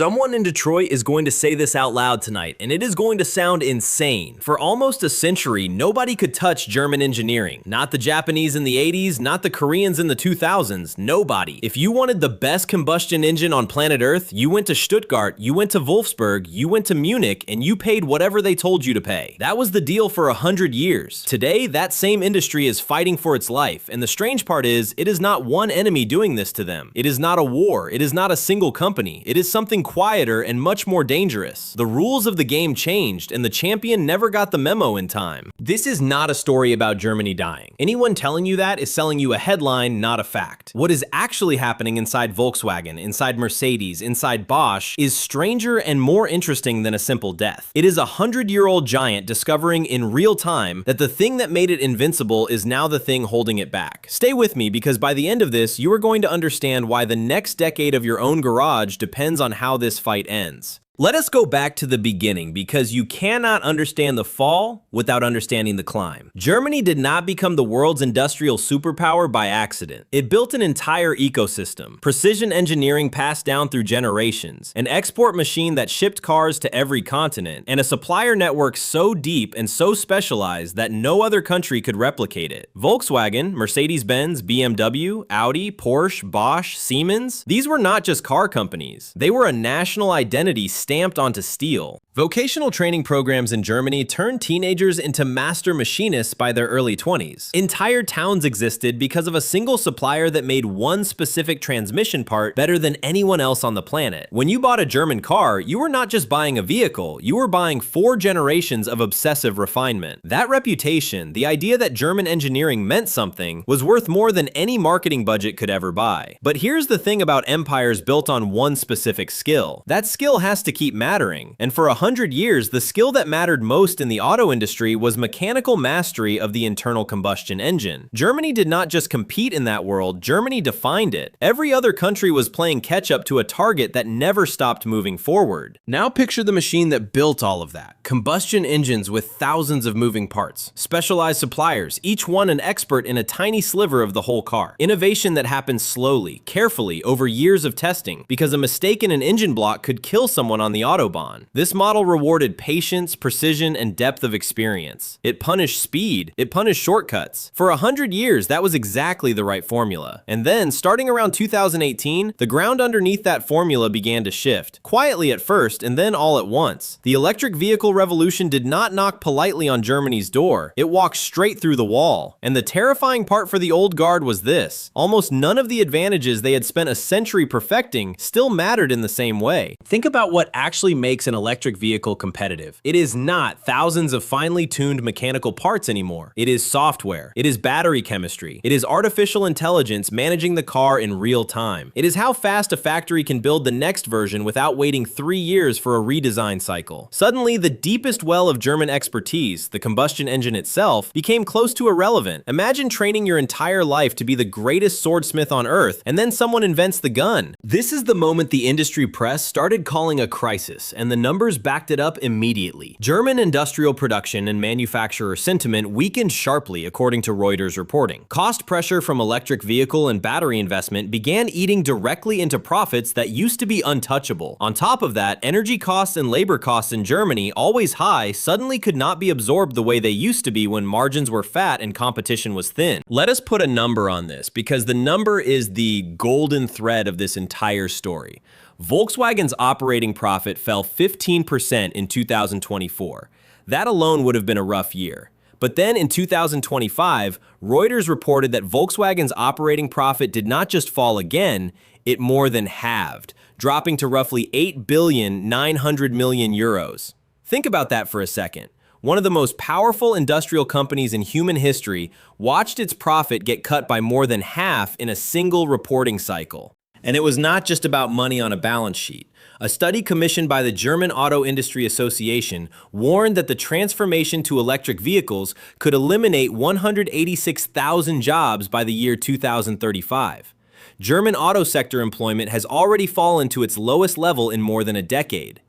Someone in Detroit is going to say this out loud tonight, and it is going to sound insane. For almost a century, nobody could touch German engineering. Not the Japanese in the 80s, not the Koreans in the 2000s, nobody. If you wanted the best combustion engine on planet Earth, you went to Stuttgart, you went to Wolfsburg, you went to Munich, and you paid whatever they told you to pay. That was the deal for 100 years. Today, that same industry is fighting for its life, and the strange part is, it is not one enemy doing this to them. It is not a war, it is not a single company, it is something quieter and much more dangerous. The rules of the game changed, and the champion never got the memo in time. This is not a story about Germany dying. Anyone telling you that is selling you a headline, not a fact. What is actually happening inside Volkswagen, inside Mercedes, inside Bosch, is stranger and more interesting than a simple death. It is a 100-year-old giant discovering in real time that the thing that made it invincible is now the thing holding it back. Stay with me, because by the end of this, you are going to understand why the next decade of your own garage depends on how this fight ends. Let us go back to the beginning, because you cannot understand the fall without understanding the climb. Germany did not become the world's industrial superpower by accident. It built an entire ecosystem, precision engineering passed down through generations, an export machine that shipped cars to every continent, and a supplier network so deep and so specialized that no other country could replicate it. Volkswagen, Mercedes-Benz, BMW, Audi, Porsche, Bosch, Siemens, these were not just car companies. They were a national identity stamped onto steel. Vocational training programs in Germany turned teenagers into master machinists by their early 20s. Entire towns existed because of a single supplier that made one specific transmission part better than anyone else on the planet. When you bought a German car, you were not just buying a vehicle, you were buying 4 generations of obsessive refinement. That reputation, the idea that German engineering meant something, was worth more than any marketing budget could ever buy. But here's the thing about empires built on one specific skill. That skill has to keep mattering, and for 100 years, the skill that mattered most in the auto industry was mechanical mastery of the internal combustion engine. Germany did not just compete in that world, Germany defined it. Every other country was playing catch-up to a target that never stopped moving forward. Now picture the machine that built all of that. Combustion engines with thousands of moving parts, specialized suppliers, each one an expert in a tiny sliver of the whole car. Innovation that happened slowly, carefully, over years of testing, because a mistake in an engine block could kill someone on the Autobahn. This model rewarded patience, precision, and depth of experience. It punished speed. It punished shortcuts. For 100 years, that was exactly the right formula. And then, starting around 2018, the ground underneath that formula began to shift. Quietly at first, and then all at once. The electric vehicle revolution did not knock politely on Germany's door. It walked straight through the wall. And the terrifying part for the old guard was this: almost none of the advantages they had spent a century perfecting still mattered in the same way. Think about what actually makes an electric vehicle competitive. It is not thousands of finely tuned mechanical parts anymore. It is software. It is battery chemistry. It is artificial intelligence managing the car in real time. It is how fast a factory can build the next version without waiting 3 years for a redesign cycle. Suddenly, the deepest well of German expertise, the combustion engine itself, became close to irrelevant. Imagine training your entire life to be the greatest swordsmith on earth, and then someone invents the gun. This is the moment the industry press started calling a crisis, and the numbers backed it up immediately. German industrial production and manufacturer sentiment weakened sharply, according to Reuters reporting. Cost pressure from electric vehicle and battery investment began eating directly into profits that used to be untouchable. On top of that, energy costs and labor costs in Germany, always high, suddenly could not be absorbed the way they used to be when margins were fat and competition was thin. Let us put a number on this, because the number is the golden thread of this entire story. Volkswagen's operating profit fell 15% in 2024. That alone would have been a rough year. But then in 2025, Reuters reported that Volkswagen's operating profit did not just fall again, it more than halved, dropping to roughly 8,900 million euros. Think about that for a second. One of the most powerful industrial companies in human history watched its profit get cut by more than half in a single reporting cycle. And it was not just about money on a balance sheet. A study commissioned by the German Auto Industry Association warned that the transformation to electric vehicles could eliminate 186,000 jobs by the year 2035. German auto sector employment has already fallen to its lowest level in more than a decade.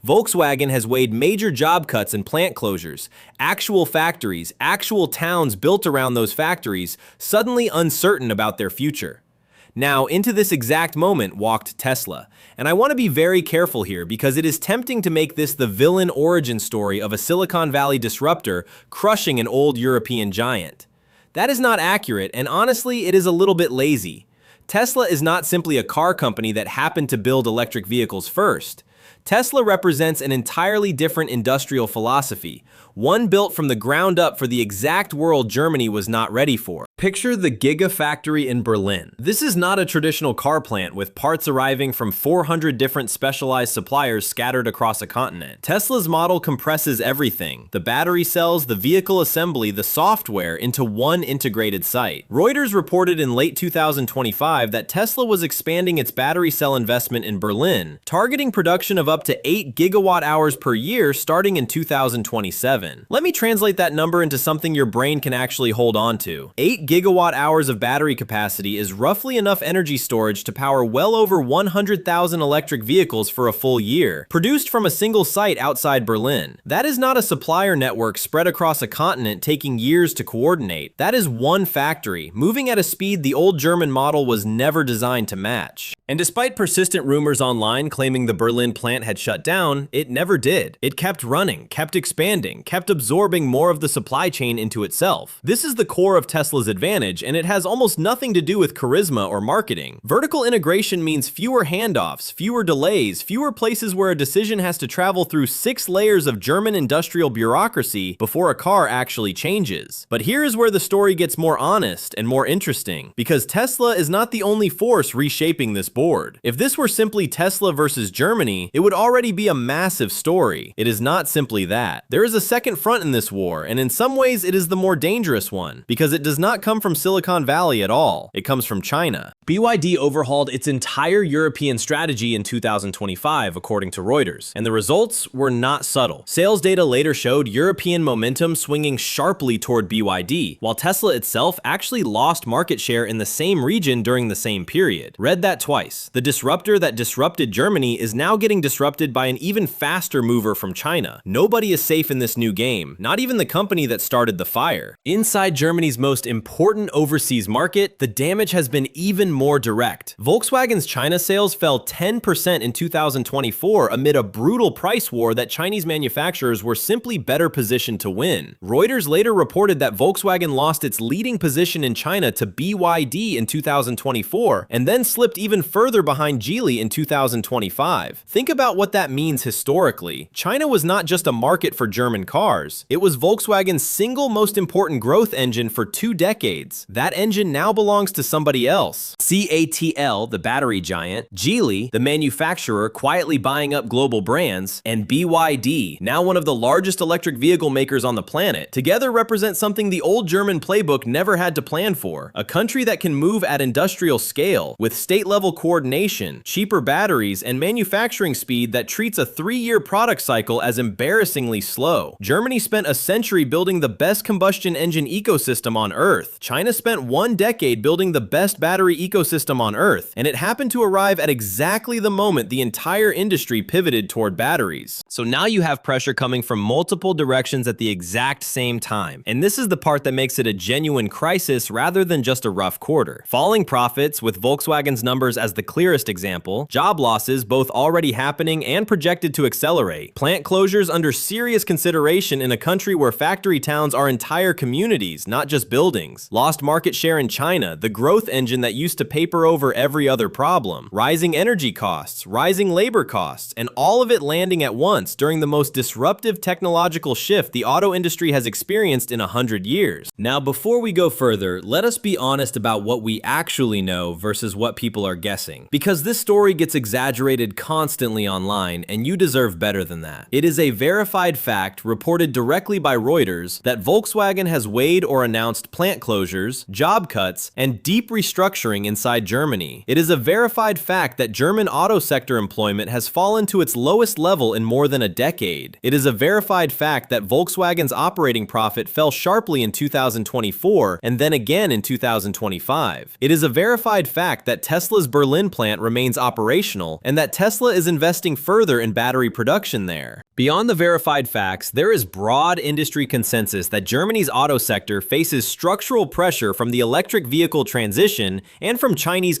Volkswagen has weighed major job cuts and plant closures, actual factories, actual towns built around those factories, suddenly uncertain about their future. Now, into this exact moment walked Tesla. And I want to be very careful here because it is tempting to make this the villain origin story of a Silicon Valley disruptor crushing an old European giant. That is not accurate, and honestly, it is a little bit lazy. Tesla is not simply a car company that happened to build electric vehicles first. Tesla represents an entirely different industrial philosophy, one built from the ground up for the exact world Germany was not ready for. Picture the Gigafactory in Berlin. This is not a traditional car plant with parts arriving from 400 different specialized suppliers scattered across a continent. Tesla's model compresses everything, the battery cells, the vehicle assembly, the software, into one integrated site. Reuters reported in late 2025 that Tesla was expanding its battery cell investment in Berlin, targeting production of up to 8 gigawatt hours per year starting in 2027. Let me translate that number into something your brain can actually hold on to. 8 gigawatt hours of battery capacity is roughly enough energy storage to power well over 100,000 electric vehicles for a full year, produced from a single site outside Berlin. That is not a supplier network spread across a continent taking years to coordinate. That is one factory, moving at a speed the old German model was never designed to match. And despite persistent rumors online claiming the Berlin plant had shut down, it never did. It kept running, kept expanding, kept absorbing more of the supply chain into itself. This is the core of Tesla's advantage, and it has almost nothing to do with charisma or marketing. Vertical integration means fewer handoffs, fewer delays, fewer places where a decision has to travel through 6 layers of German industrial bureaucracy before a car actually changes. But here is where the story gets more honest and more interesting, because Tesla is not the only force reshaping this board. If this were simply Tesla versus Germany, it would already be a massive story. It is not simply that. There is a second front in this war, and in some ways it is the more dangerous one, because it does not come from Silicon Valley at all. It comes from China. BYD overhauled its entire European strategy in 2025, according to Reuters, and the results were not subtle. Sales data later showed European momentum swinging sharply toward BYD, while Tesla itself actually lost market share in the same region during the same period. Read that twice. The disruptor that disrupted Germany is now getting disrupted by an even faster mover from China. Nobody is safe in this new game, not even the company that started the fire. Inside Germany's most important overseas market, the damage has been even more direct. Volkswagen's China sales fell 10% in 2024 amid a brutal price war that Chinese manufacturers were simply better positioned to win. Reuters later reported that Volkswagen lost its leading position in China to BYD in 2024 and then slipped even further behind Geely in 2025. Think about what that means historically. China was not just a market for German cars. It was Volkswagen's single most important growth engine for 2 decades. That engine now belongs to somebody else. CATL, the battery giant, Geely, the manufacturer quietly buying up global brands, and BYD, now one of the largest electric vehicle makers on the planet, together represent something the old German playbook never had to plan for. A country that can move at industrial scale, with state-level coordination, cheaper batteries, and manufacturing speed that treats a 3-year product cycle as embarrassingly slow. Germany spent a century building the best combustion engine ecosystem on Earth. China spent 1 decade building the best battery ecosystem on Earth, and it happened to arrive at exactly the moment the entire industry pivoted toward batteries. So now you have pressure coming from multiple directions at the exact same time, and this is the part that makes it a genuine crisis rather than just a rough quarter. Falling profits, with Volkswagen's numbers as the clearest example, job losses both already happening and projected to accelerate, plant closures under serious consideration in a country where factory towns are entire communities, not just buildings, lost market share in China, the growth engine that used to paper over every other problem, rising energy costs, rising labor costs, and all of it landing at once during the most disruptive technological shift the auto industry has experienced in 100 years. Now, before we go further, let us be honest about what we actually know versus what people are guessing, because this story gets exaggerated constantly online, and you deserve better than that. It is a verified fact reported directly by Reuters that Volkswagen has weighed or announced plant closures, job cuts, and deep restructuring inside Germany. It is a verified fact that German auto sector employment has fallen to its lowest level in more than a decade. It is a verified fact that Volkswagen's operating profit fell sharply in 2024 and then again in 2025. It is a verified fact that Tesla's Berlin plant remains operational and that Tesla is investing further in battery production there. Beyond the verified facts, there is broad industry consensus that Germany's auto sector faces structural pressure from the electric vehicle transition and from Chinese